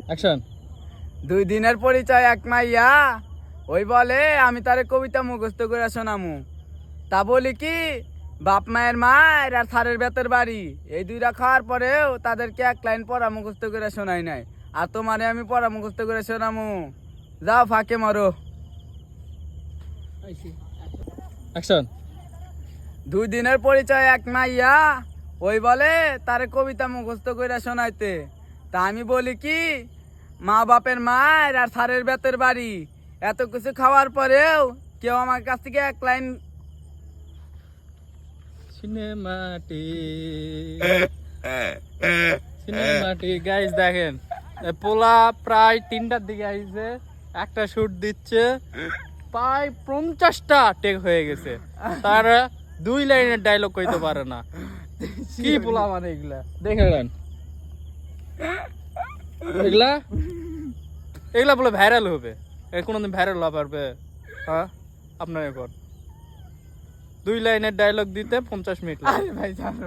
Action. 2 দিনের পরিচয় এক মাইয়া, ওই বলে আমি তারে কবিতা মুখস্থ করে শোনামু। তা বলি কি, বাপ মায়ের মায়ের আর থারের বেতের বাড়ি এই দুইটা খাওয়ার পরেও তাদেরকে এক লাইন পড়া মুখস্থ করে শোনাই নাই। আর তোমারে আমি পড়া মুখস্থ করে শোনামু। যাও ফাঁকে মারো। অ্যাকশন। 2 দিনের পরিচয় এক মাইয়া, ওই বলে তারে কবিতা মুখস্থ করে শোনাইতে। তা আমি বলি কি, মা বাপের মায়ের আর থারের বেতের বাড়ি এত কিছু খাওয়ার পরেও কেউ আমার কাছ থেকে এক লাইন সিনেমাটি গাইস দেখেন, পোলা প্রায় 3টার দিকে আইছে, একটা শুট দিচ্ছে, প্রায় 50টা টেক হয়ে গেছে, তার 2 লাইনের ডায়লগ কইতে পারে না। কি পোলা মানে এগুলা দেখে নেন, এগুলা এগুলা বলে ভাইরাল হবে, কোনোদিন ভাইরাল হওয়া পারবে? হ্যাঁ, আপনার এখন 2 লাইনের ডায়লগ দিতে 50 মিনিট লাগে। ভাই জানো